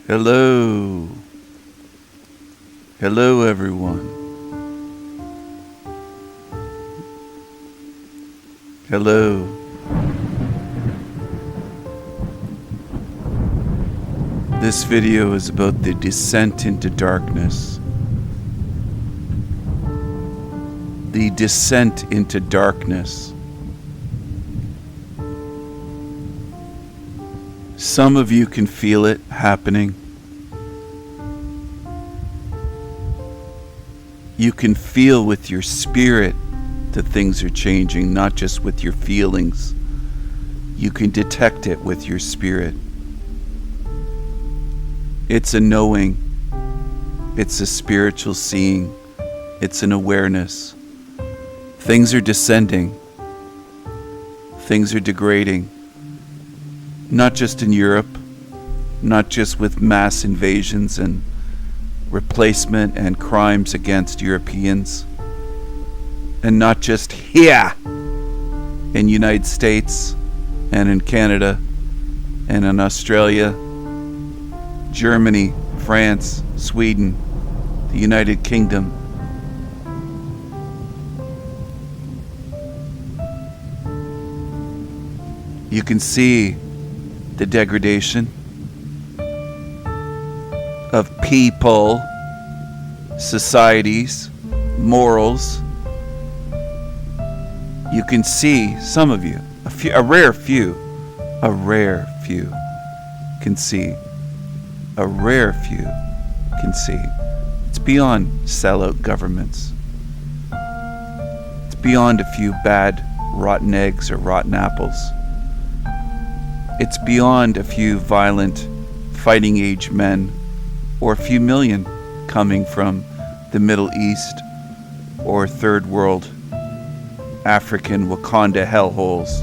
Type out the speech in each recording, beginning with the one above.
Hello. Hello, everyone. Hello. This video is about the descent into darkness. The descent into darkness. Some of you can feel it happening. You can feel with your spirit that things are changing, not just with your feelings. You can detect it with your spirit. It's a knowing. It's a spiritual seeing. It's an awareness. Things are descending. Things are degrading. Not just in Europe, not just with mass invasions and replacement and crimes against Europeans, and not just here in United States and in Canada and in Australia, Germany, France, Sweden, the United Kingdom. You can see the degradation of people, societies, morals. You can see, some of you, a rare few can see. A rare few can see. It's beyond sellout governments. It's beyond a few bad rotten eggs or rotten apples. It's beyond a few violent fighting age men or a few million coming from the Middle East or third world African Wakanda hellholes.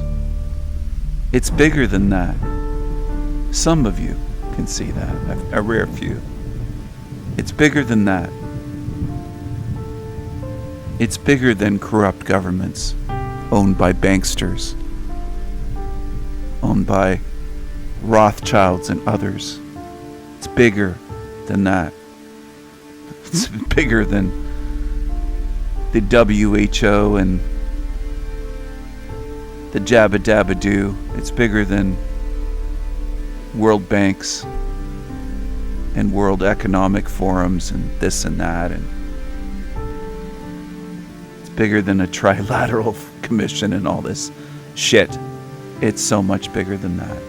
It's bigger than that. Some of you can see that, a rare few. It's bigger than that. It's bigger than corrupt governments owned by banksters, owned by Rothschilds and others. It's bigger than that. It's bigger than the WHO and the Jabba Dabba Doo. It's bigger than World Banks and World Economic Forums and this and that. And it's bigger than a trilateral commission and all this shit. It's so much bigger than that.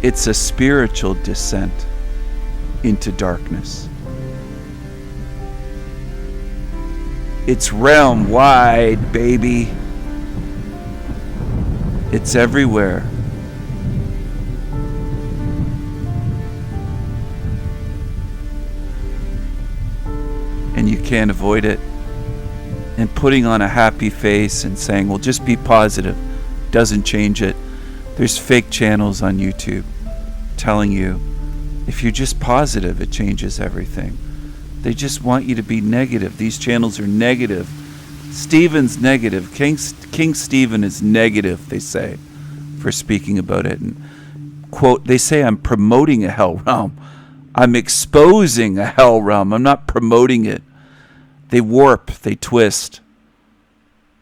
It's a spiritual descent into darkness. It's realm wide, baby. It's everywhere. And you can't avoid it. And putting on a happy face and saying, well, just be positive, doesn't change it. There's fake channels on YouTube telling you, if you're just positive, it changes everything. They just want you to be negative. These channels are negative. Stephen's negative. King Stephen is negative, they say, for speaking about it. And quote, they say I'm promoting a hell realm. I'm exposing a hell realm. I'm not promoting it. They warp, they twist.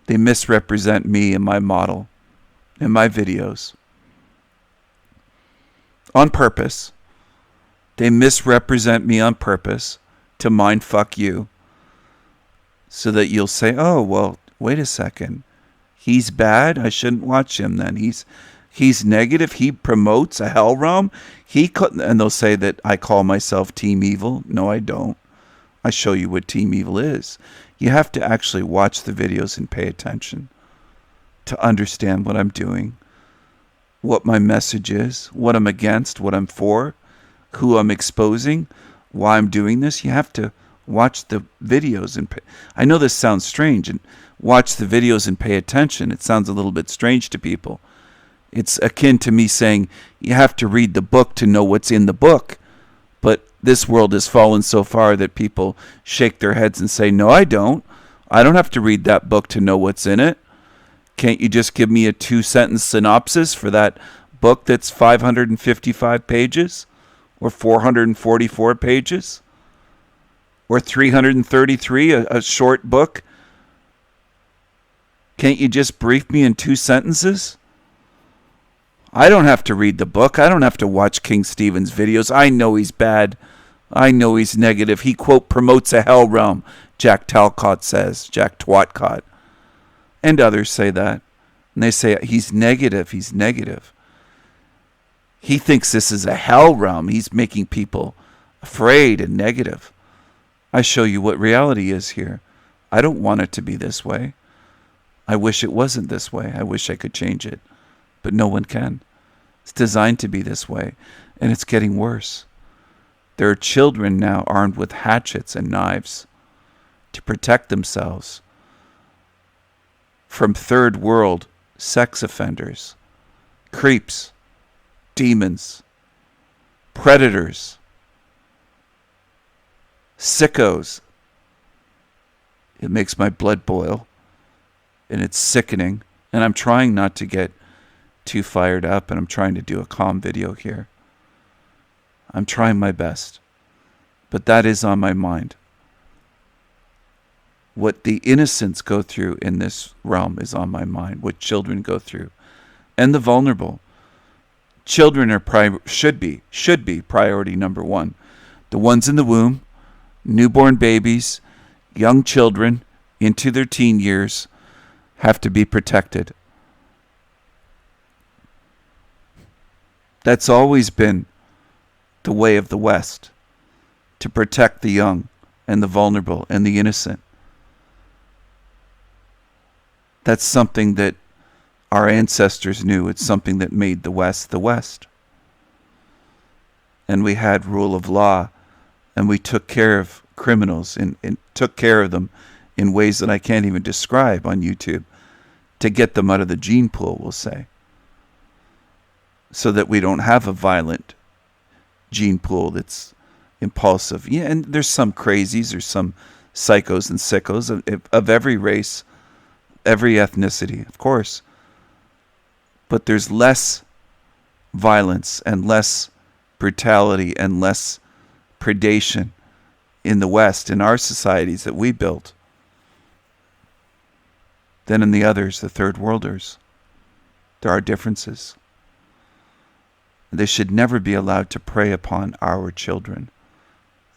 They misrepresent me and my model and my videos. On purpose. They misrepresent me on purpose to mind fuck you, so that you'll say, oh, well, wait a second. He's bad. I shouldn't watch him then. He's negative. He promotes a hell realm. And they'll say that I call myself Team Evil. No, I don't. I show you what Team Evil is. You have to actually watch the videos and pay attention to understand what I'm doing, what my message is, what I'm against, what I'm for, who I'm exposing, why I'm doing this. You have to watch the videos and I know this sounds strange, and watch the videos and pay attention. It sounds a little bit strange to people. It's akin to me saying you have to read the book to know what's in the book. But this world has fallen so far that people shake their heads and say, no, I don't. I don't have to read that book to know what's in it. Can't you just give me a 2-sentence synopsis for that book that's 555 pages or 444 pages or 333, a short book? Can't you just brief me in 2 sentences? I don't have to read the book. I don't have to watch King Stephen's videos. I know he's bad. I know he's negative. He, quote, promotes a hell realm, Jack Talcott says, Jack Twatcott. And others say that. And they say he's negative. He's negative. He thinks this is a hell realm. He's making people afraid and negative. I show you what reality is here. I don't want it to be this way. I wish it wasn't this way. I wish I could change it. But no one can. It's designed to be this way. And it's getting worse. There are children now armed with hatchets and knives to protect themselves from third world sex offenders, creeps, demons, predators, sickos. It makes my blood boil, and it's sickening. And I'm trying not to get too fired up, and I'm trying to do a calm video here. I'm trying my best, but that is on my mind. What the innocents go through in this realm is on my mind. What children go through, and the vulnerable. Children are should be priority number one. The ones in the womb, newborn babies, young children into their teen years have to be protected. That's always been the way of the West, to protect the young and the vulnerable and the innocent. That's something that our ancestors knew. It's something that made the West the West. And we had rule of law, and we took care of criminals and took care of them in ways that I can't even describe on YouTube to get them out of the gene pool, we'll say, so that we don't have a violent gene pool that's impulsive. Yeah, and there's some crazies, there's some psychos and sickos of every race, every ethnicity, of course. But there's less violence and less brutality and less predation in the West, in our societies that we built, than in the others, the third worlders. There are differences. They should never be allowed to prey upon our children.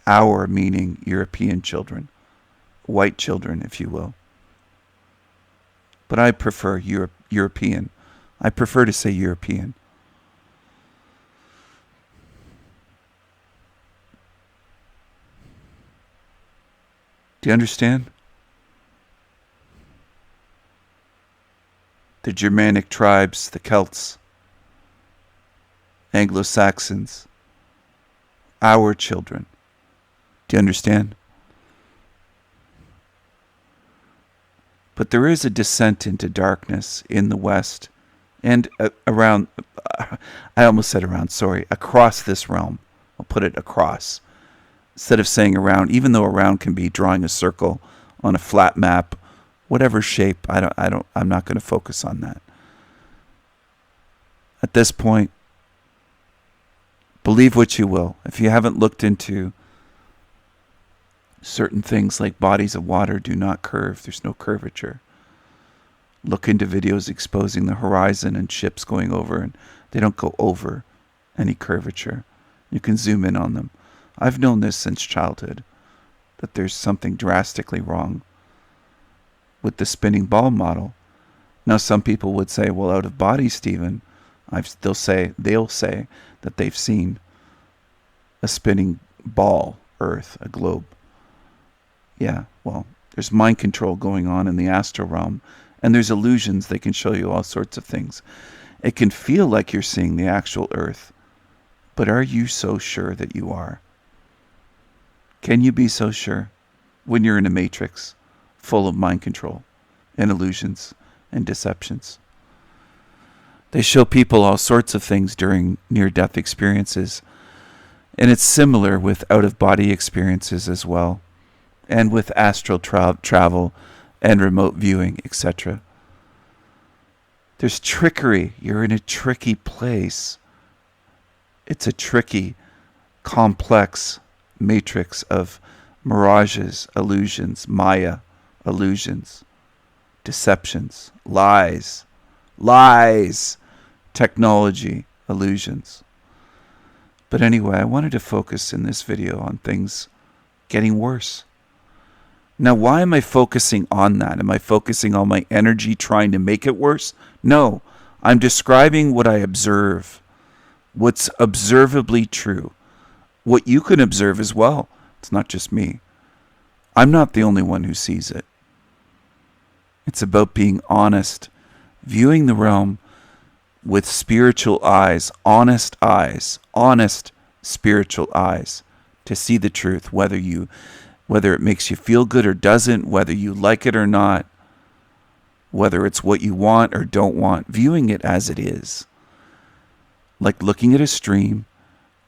Our meaning European children, white children, if you will. But I prefer European. I prefer to say European. Do you understand? The Germanic tribes, the Celts, Anglo-Saxons, our children. Do you understand? But there is a descent into darkness in the West and around, I almost said around, sorry, across this realm. I'll put it across. Instead of saying around, even though around can be drawing a circle on a flat map, whatever shape, I'm not going to focus on that. At this point, believe what you will. If you haven't looked into certain things like bodies of water do not curve, there's no curvature. Look into videos exposing the horizon and ships going over, and they don't go over any curvature. You can zoom in on them. I've known this since childhood, that there's something drastically wrong with the spinning ball model. Now some people would say, well, out of body, Stephen, they'll say that they've seen a spinning ball, Earth, a globe. Yeah, well, there's mind control going on in the astral realm, and there's illusions. They can show you all sorts of things. It can feel like you're seeing the actual Earth, but are you so sure that you are? Can you be so sure when you're in a matrix full of mind control and illusions and deceptions? They show people all sorts of things during near-death experiences, and it's similar with out-of-body experiences as well, and with astral travel and remote viewing, etc. There's trickery. You're in a tricky place. It's a tricky, complex matrix of mirages, illusions, Maya, illusions, deceptions, lies, technology, illusions. But anyway, I wanted to focus in this video on things getting worse. Now, why am I focusing on that? Am I focusing all my energy trying to make it worse? No, I'm describing what I observe, what's observably true, what you can observe as well. It's not just me. I'm not the only one who sees it. It's about being honest, viewing the realm with spiritual eyes, honest spiritual eyes, to see the truth, whether it makes you feel good or doesn't, whether you like it or not, whether it's what you want or don't want, viewing it as it is. Like looking at a stream,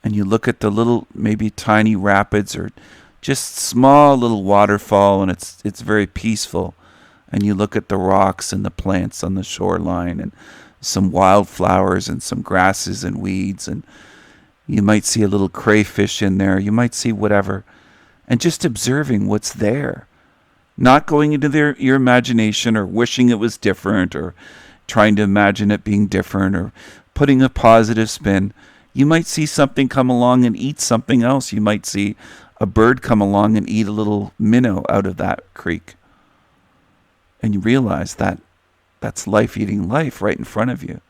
and you look at the little, maybe tiny rapids or just small little waterfall, and it's very peaceful. And you look at the rocks and the plants on the shoreline and some wildflowers and some grasses and weeds, and you might see a little crayfish in there. You might see whatever. And just observing what's there. Not going into your imagination or wishing it was different or trying to imagine it being different or putting a positive spin. You might see something come along and eat something else. You might see a bird come along and eat a little minnow out of that creek. And you realize that that's life eating life right in front of you.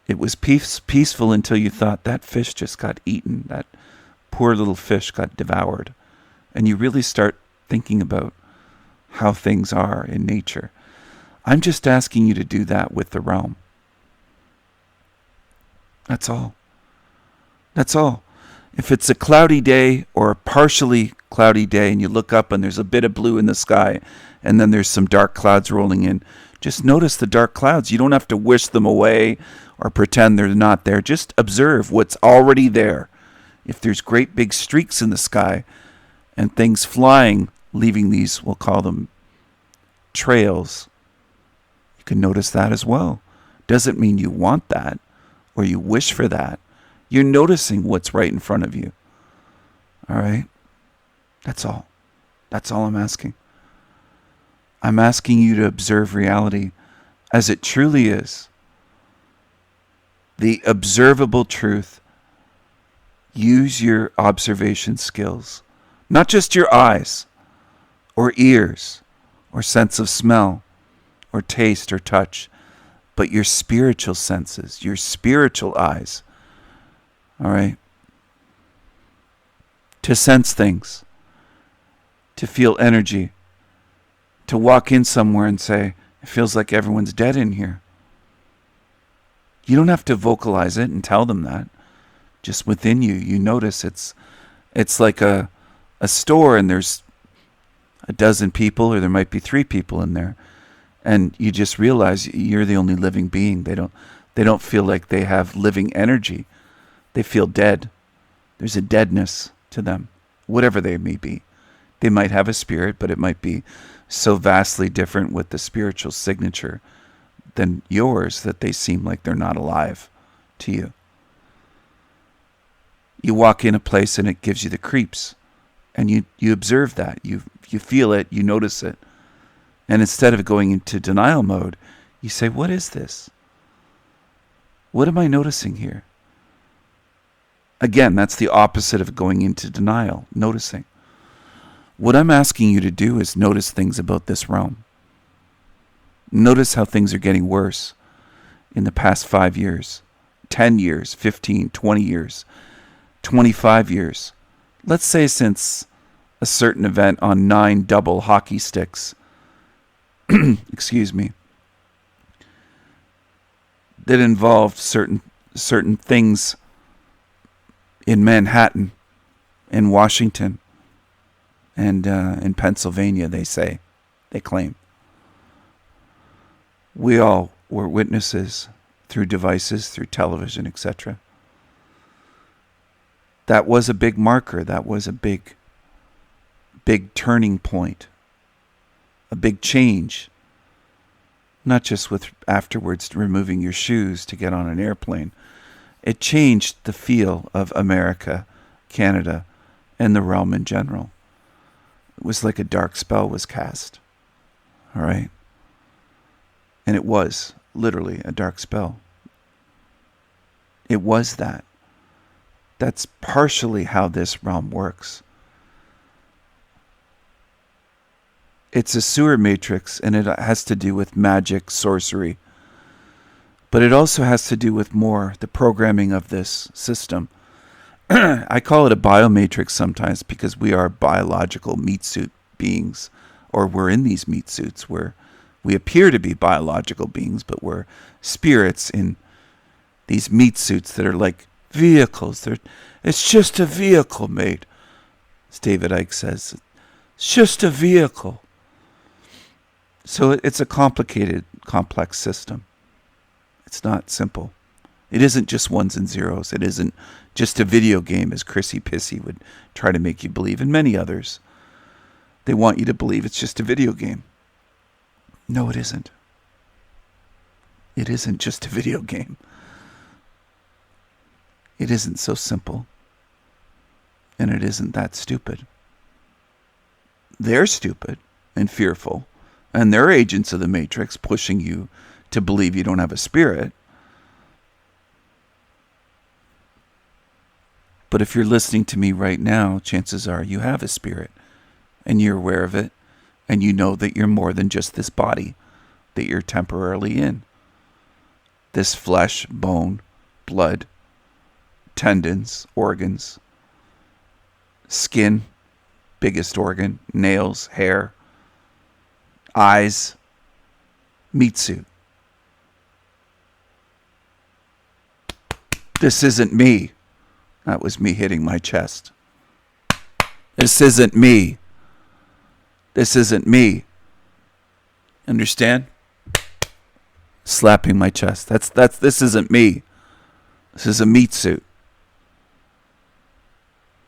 It was peaceful until you thought that fish just got eaten. That poor little fish got devoured. And you really start thinking about how things are in nature. I'm just asking you to do that with the realm. That's all. That's all. If it's a cloudy day or a partially cloudy day and you look up and there's a bit of blue in the sky and then there's some dark clouds rolling in, just notice the dark clouds. You don't have to wish them away or pretend they're not there. Just observe what's already there. If there's great big streaks in the sky and things flying, leaving these, we'll call them trails, you can notice that as well. Doesn't mean you want that or you wish for that. You're noticing what's right in front of you. All right? That's all. That's all I'm asking. I'm asking you to observe reality as it truly is. The observable truth. Use your observation skills. Not just your eyes or ears or sense of smell or taste or touch, but your spiritual senses, your spiritual eyes. All right? To sense things, to feel energy, to walk in somewhere and say, it feels like everyone's dead in here. You don't have to vocalize it and tell them that. Just within you, you notice it's like a store and there's a dozen people, or there might be 3 people in there, and you just realize you're the only living being. They don't feel like they have living energy. They feel dead. There's a deadness to them, whatever they may be. They might have a spirit, but it might be so vastly different with the spiritual signature than yours that they seem like they're not alive to you. You walk in a place and it gives you the creeps, and you observe that. You feel it, you notice it. And instead of going into denial mode, you say, what is this? What am I noticing here? Again, that's the opposite of going into denial, noticing. What I'm asking you to do is notice things about this realm. Notice how things are getting worse in the past 5 years, 10 years, 15, 20 years, 25 years. Let's say since a certain event on 9 double hockey sticks, excuse me, that involved certain things in Manhattan, in Washington, and in Pennsylvania, they claim. We all were witnesses through devices, through television, etc. That was a big marker. That was a big turning point, a big change not just with afterwards removing your shoes to get on an airplane. It changed the feel of America, Canada, and the realm in general. It was like a dark spell was cast. All right? And it was literally a dark spell. It was that. That's partially how this realm works. It's a sewer matrix, and it has to do with magic, sorcery. But it also has to do with more the programming of this system. I call it a biomatrix sometimes because we are biological meat suit beings, or we're in these meat suits where we appear to be biological beings, but we're spirits in these meat suits that are like vehicles. It's just a vehicle, mate. As David Icke says, it's just a vehicle. So it's a complicated, complex system. It's not simple. It isn't just ones and zeros. It isn't just a video game, as Chrissy Pissy would try to make you believe, and many others. They want you to believe it's just a video game. No, it isn't. It isn't just a video game. It isn't so simple. And it isn't that stupid. They're stupid and fearful, and they're agents of the Matrix pushing you to believe you don't have a spirit. But if you're listening to me right now, chances are you have a spirit, and you're aware of it, and you know that you're more than just this body that you're temporarily in. This flesh, bone, blood, tendons, organs, skin, biggest organ, nails, hair, eyes, meat suit. This isn't me. That was me hitting my chest. This isn't me. This isn't me. Understand? Slapping my chest. This isn't me. This is a meat suit.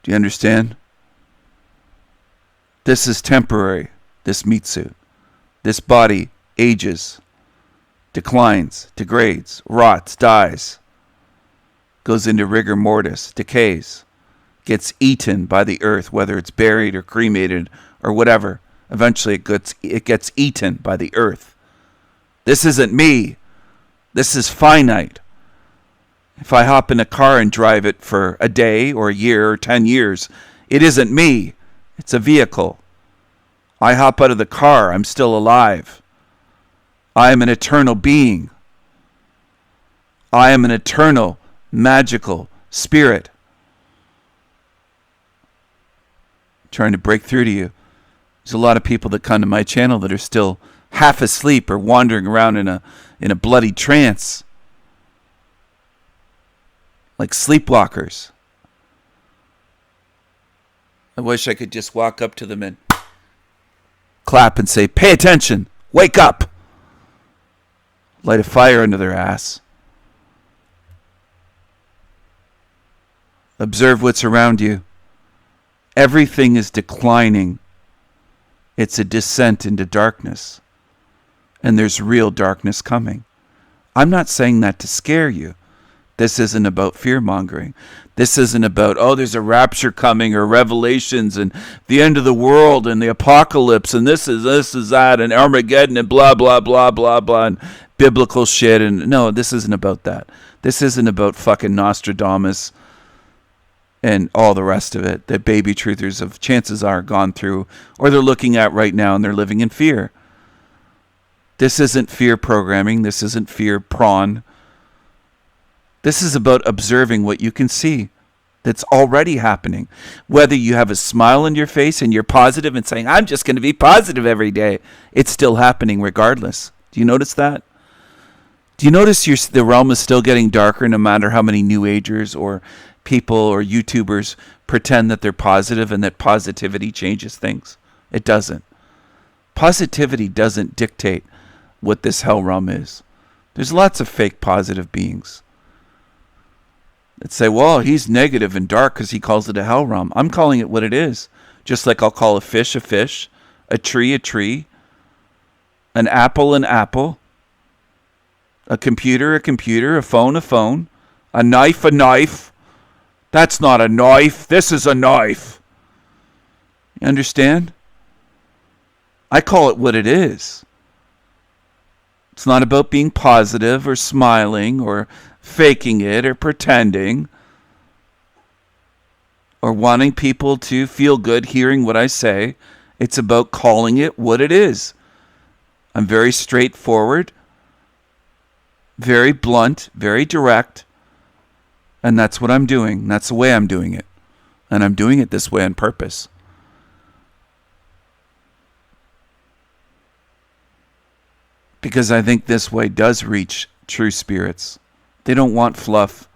Do you understand? This is temporary, this meat suit. This body ages, declines, degrades, rots, dies, goes into rigor mortis, decays, gets eaten by the earth, whether it's buried or cremated or whatever. Eventually it gets eaten by the earth. This isn't me. This is finite. If I hop in a car and drive it for a day or a year or 10 years, it isn't me. It's a vehicle. I hop out of the car, I'm still alive. I am an eternal being. I am an eternal, magical spirit. I'm trying to break through to you. There's a lot of people that come to my channel that are still half asleep or wandering around in a bloody trance. Like sleepwalkers. I wish I could just walk up to them and clap and say, pay attention, wake up. Light a fire under their ass. Observe what's around you. Everything is declining. It's a descent into darkness. And there's real darkness coming. I'm not saying that to scare you. This isn't about fear-mongering. This isn't about, there's a rapture coming or revelations and the end of the world and the apocalypse and this is that and Armageddon and blah, blah, blah, blah, blah, and biblical shit. And no, this isn't about that. This isn't about fucking Nostradamus and all the rest of it that baby truthers have chances are gone through or they're looking at right now and they're living in fear. This isn't fear programming. This isn't fear prawn. This is about observing what you can see that's already happening. Whether you have a smile on your face and you're positive and saying, I'm just going to be positive every day, it's still happening regardless. Do you notice that? Do you notice the realm is still getting darker no matter how many New Agers or people or YouTubers pretend that they're positive and that positivity changes things? It doesn't. Positivity doesn't dictate what this hell realm is. There's lots of fake positive beings that say, well, he's negative and dark because he calls it a hell realm. I'm calling it what it is. Just like I'll call a fish, a tree, an apple, A computer, a phone, a knife. That's not a knife. This is a knife. You understand? I call it what it is. It's not about being positive or smiling or faking it or pretending or wanting people to feel good hearing what I say. It's about calling it what it is. I'm very straightforward, very blunt, very direct, and that's what I'm doing. That's the way I'm doing it. And I'm doing it this way on purpose. Because I think this way does reach true spirits. They don't want fluff.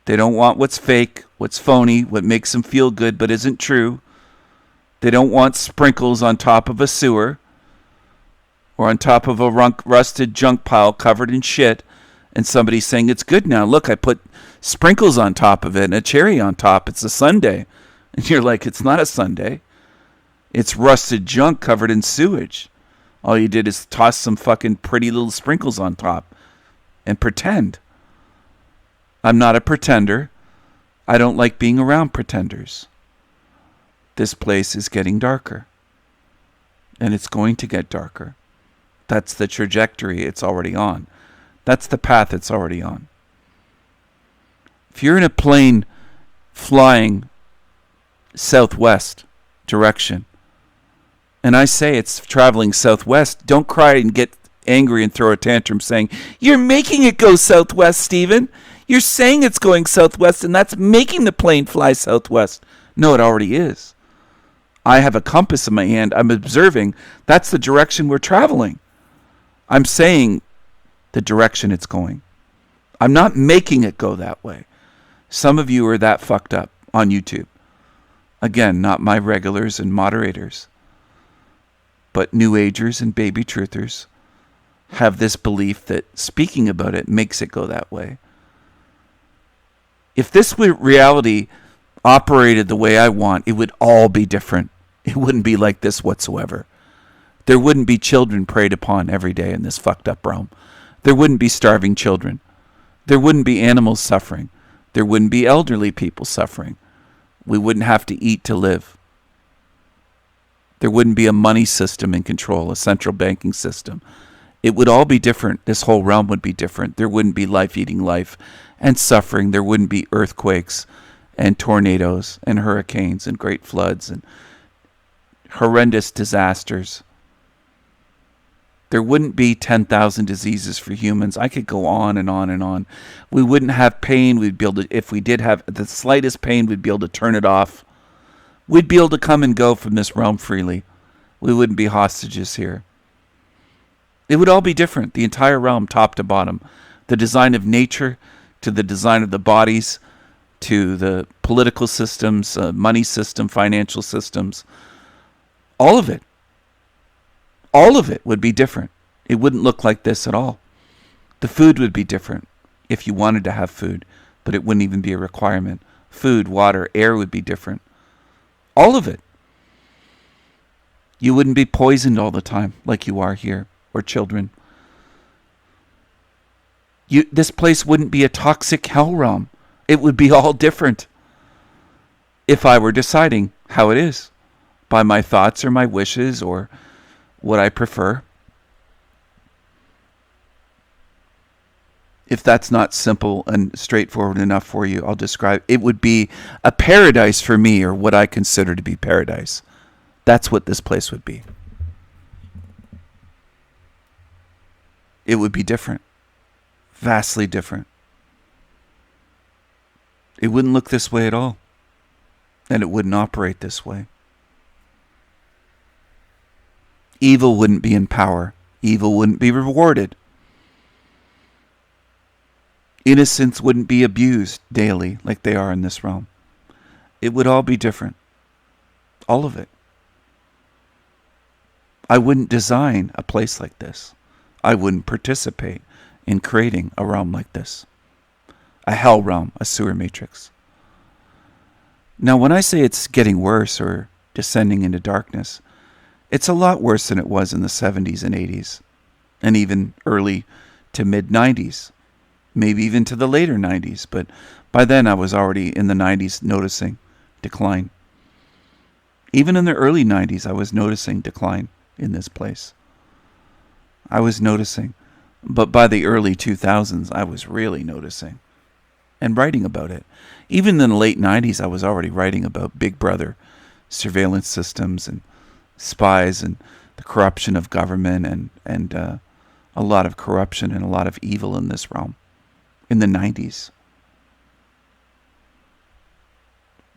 They don't want what's fake, what's phony, what makes them feel good but isn't true. They don't want sprinkles on top of a sewer or on top of a rusted junk pile covered in shit and somebody saying it's good now. Look, I put sprinkles on top of it and a cherry on top. It's a sundae. And you're like, it's not a sundae. It's rusted junk covered in sewage. All you did is toss some fucking pretty little sprinkles on top and pretend. I'm not a pretender. I don't like being around pretenders. This place is getting darker. And it's going to get darker. That's the trajectory it's already on. That's the path it's already on. If you're in a plane flying southwest direction, and I say it's traveling southwest, don't cry and get angry and throw a tantrum saying, you're making it go southwest, Stephen. You're saying it's going southwest, and that's making the plane fly southwest. No, it already is. I have a compass in my hand. I'm observing. That's the direction we're traveling. I'm saying the direction it's going. I'm not making it go that way. Some of you are that fucked up on YouTube. Again, not my regulars and moderators, but New Agers and baby truthers have this belief that speaking about it makes it go that way. If this reality operated the way I want, it would all be different. It wouldn't be like this whatsoever. There wouldn't be children preyed upon every day in this fucked up realm. There wouldn't be starving children. There wouldn't be animals suffering. There wouldn't be elderly people suffering. We wouldn't have to eat to live. There wouldn't be a money system in control, a central banking system. It would all be different. This whole realm would be different. There wouldn't be life eating life and suffering. There wouldn't be earthquakes and tornadoes and hurricanes and great floods and horrendous disasters. There wouldn't be 10,000 diseases for humans. I could go on and on and on. We wouldn't have pain. We'd be able to, if we did have the slightest pain, we'd be able to turn it off. We'd be able to come and go from this realm freely. We wouldn't be hostages here. It would all be different. The entire realm, top to bottom. The design of nature, to the design of the bodies, to the political systems, money system, financial systems. All of it. All of it would be different. It wouldn't look like this at all. The food would be different if you wanted to have food, but it wouldn't even be a requirement. Food, water, air would be different. All of it. You wouldn't be poisoned all the time like you are here, or children. This place wouldn't be a toxic hell realm. It would be all different if I were deciding how it is by my thoughts or my wishes or what I prefer. If that's not simple and straightforward enough for you, I'll describe. It would be a paradise for me, or what I consider to be paradise. That's what this place would be. It would be different. Vastly different. It wouldn't look this way at all. And it wouldn't operate this way. Evil wouldn't be in power. Evil wouldn't be rewarded. Innocents wouldn't be abused daily like they are in this realm. It would all be different. All of it. I wouldn't design a place like this. I wouldn't participate in creating a realm like this. A hell realm, a sewer matrix. Now, when I say it's getting worse or descending into darkness, it's a lot worse than it was in the 70s and 80s, and even early to mid 90s, maybe even to the later 90s. But by then I was already in the 90s noticing decline. Even in the early 90s, I was noticing decline in this place. I was noticing. But by the early 2000s, I was really noticing and writing about it. Even in the late 90s, I was already writing about Big Brother surveillance systems and spies and the corruption of government and a lot of corruption and a lot of evil in this realm in the 90s.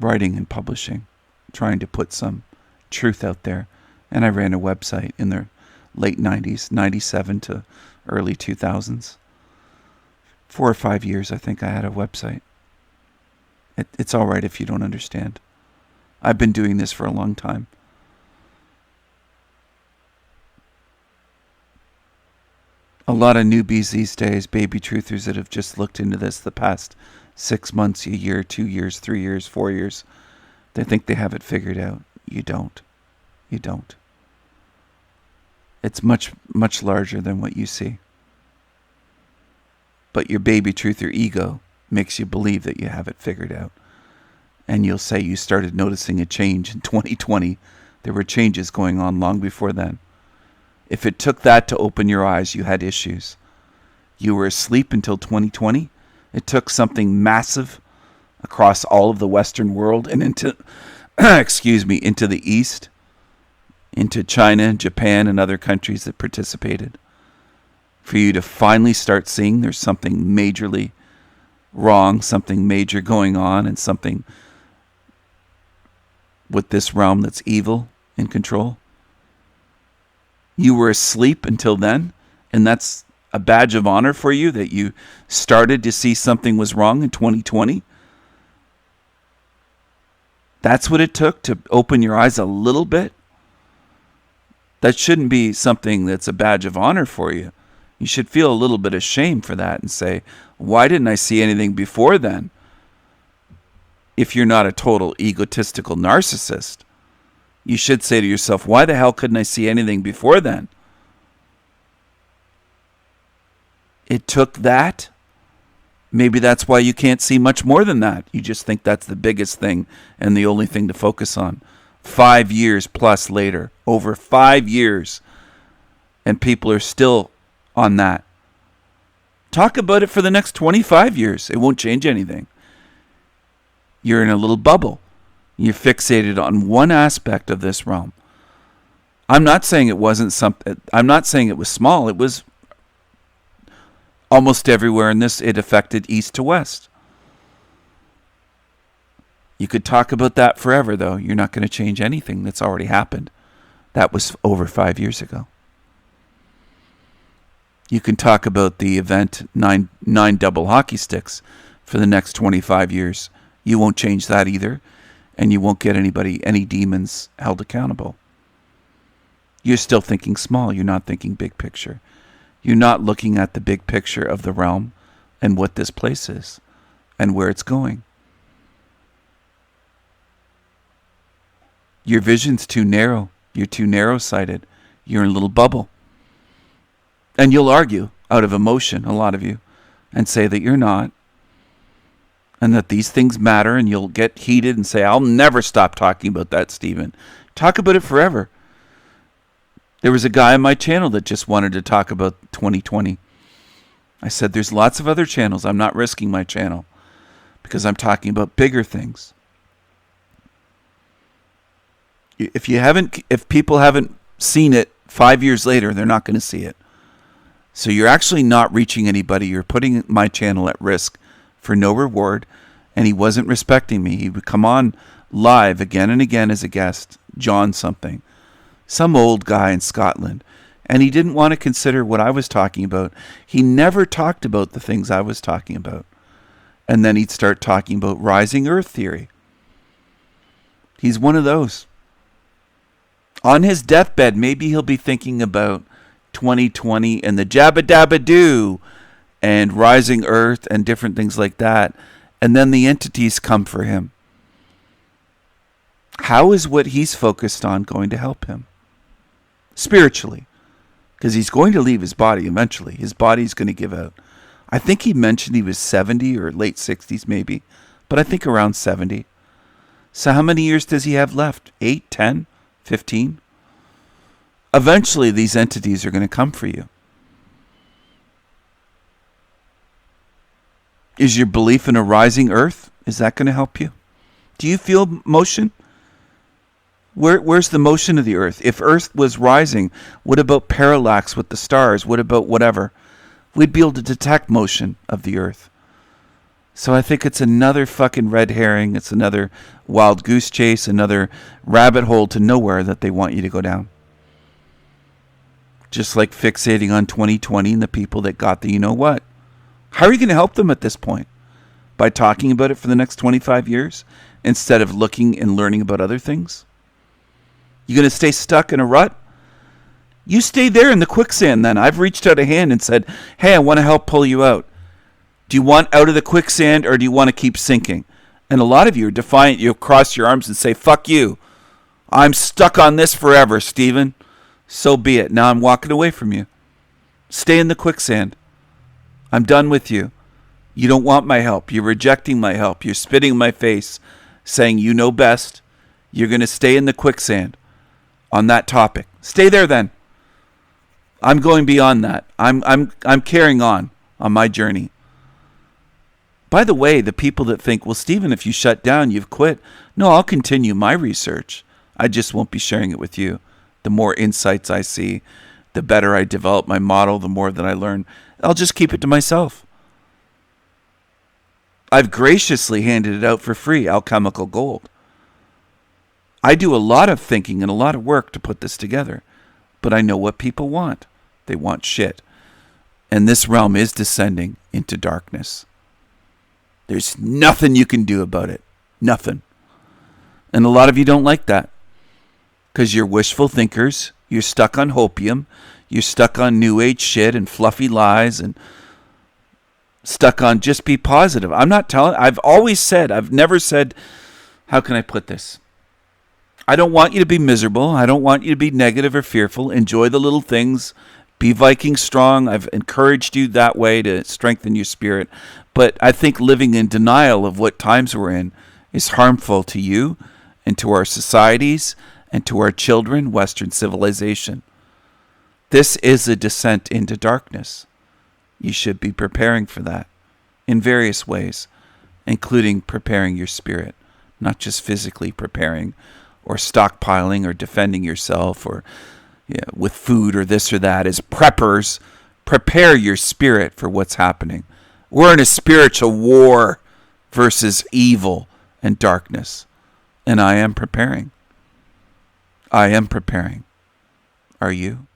Writing and publishing, trying to put some truth out there. And I ran a website in the late 90s, 97 to early 2000s. 4 or 5 years, I think I had a website. It's all right if you don't understand. I've been doing this for a long time. A lot of newbies these days, baby truthers that have just looked into this the past 6 months, a year, 2 years, 3 years, 4 years, they think they have it figured out. You don't. You don't. It's much, much larger than what you see. But your baby truth or ego makes you believe that you have it figured out. And you'll say you started noticing a change in 2020. There were changes going on long before then. If it took that to open your eyes, you had issues. You were asleep until 2020. It took something massive across all of the Western world and into, into the East, into China, Japan, and other countries that participated, for you to finally start seeing there's something majorly wrong, something major going on, and something with this realm that's evil in control. You were asleep until then, and that's a badge of honor for you that you started to see something was wrong in 2020. That's what it took to open your eyes a little bit. That shouldn't be something that's a badge of honor for you. You should feel a little bit of shame for that and say, why didn't I see anything before then? If you're not a total egotistical narcissist, you should say to yourself, why the hell couldn't I see anything before then? It took that. Maybe that's why you can't see much more than that. You just think that's the biggest thing and the only thing to focus on. 5 years plus later, over 5 years, and people are still on that. Talk about it for the next 25 years. It won't change anything. You're in a little bubble. You're fixated on one aspect of this realm. I'm not saying it wasn't something. I'm not saying it was small. It was almost everywhere in this. It affected east to west. You could talk about that forever, though. You're not going to change anything that's already happened. That was over 5 years ago. You can talk about the event, nine double hockey sticks, for the next 25 years. You won't change that either, and you won't get any demons held accountable. You're still thinking small. You're not thinking big picture. You're not looking at the big picture of the realm and what this place is and where it's going. Your vision's too narrow. You're too narrow-sighted. You're in a little bubble. And you'll argue out of emotion, a lot of you, and say that you're not, and that these things matter, and you'll get heated and say, I'll never stop talking about that, Stephen. Talk about it forever. There was a guy on my channel that just wanted to talk about 2020. I said, there's lots of other channels. I'm not risking my channel because I'm talking about bigger things. If people haven't seen it 5 years later, they're not going to see it. So you're actually not reaching anybody. You're putting my channel at risk for no reward. And he wasn't respecting me. He would come on live again and again as a guest, John something, some old guy in Scotland. And he didn't want to consider what I was talking about. He never talked about the things I was talking about. And then he'd start talking about rising earth theory. He's one of those. On his deathbed, maybe he'll be thinking about 2020 and the Jabba Dabba Doo and rising earth and different things like that. And then the entities come for him. How is what he's focused on going to help him? Spiritually. because he's going to leave his body eventually. His body's going to give out. I think he mentioned he was 70 or late 60s maybe, but I think around 70. So how many years does he have left? 8, 10, 15? Eventually these entities are going to come for you. Is your belief in a rising earth, is that going to help you? Do you feel motion? Where's the motion of the earth? If earth was rising, what about parallax with the stars? What about whatever? We'd be able to detect motion of the earth. So I think it's another fucking red herring. It's another wild goose chase, another rabbit hole to nowhere that they want you to go down. Just like fixating on 2020 and the people that got the you know what. How are you going to help them at this point? By talking about it for the next 25 years instead of looking and learning about other things? You going to stay stuck in a rut? You stay there in the quicksand then. I've reached out a hand and said, hey, I want to help pull you out. Do you want out of the quicksand or do you want to keep sinking? And a lot of you are defiant. You'll cross your arms and say, fuck you. I'm stuck on this forever, Stephen. So be it. Now I'm walking away from you. Stay in the quicksand. I'm done with you. You don't want my help. You're rejecting my help. You're spitting in my face, saying you know best. You're going to stay in the quicksand on that topic. Stay there then. I'm going beyond that. I'm carrying on my journey. By the way, the people that think, well, Stephen, if you shut down, you've quit. No, I'll continue my research. I just won't be sharing it with you. The more insights I see, the better I develop my model, the more that I learn. I'll just keep it to myself. I've graciously handed it out for free, alchemical gold. I do a lot of thinking and a lot of work to put this together, but I know what people want. They want shit. And this realm is descending into darkness. There's nothing you can do about it. Nothing. And a lot of you don't like that because you're wishful thinkers. You're stuck on hopium. You're stuck on new age shit and fluffy lies and stuck on just be positive. I've always said, I've never said, how can I put this? I don't want you to be miserable. I don't want you to be negative or fearful. Enjoy the little things. Be Viking strong. I've encouraged you that way to strengthen your spirit. But I think living in denial of what times we're in is harmful to you and to our societies and to our children, Western civilization. This is a descent into darkness. You should be preparing for that in various ways, including preparing your spirit, not just physically preparing or stockpiling or defending yourself or with food or this or that. As preppers, prepare your spirit for what's happening. We're in a spiritual war versus evil and darkness. And I am preparing. I am preparing. Are you?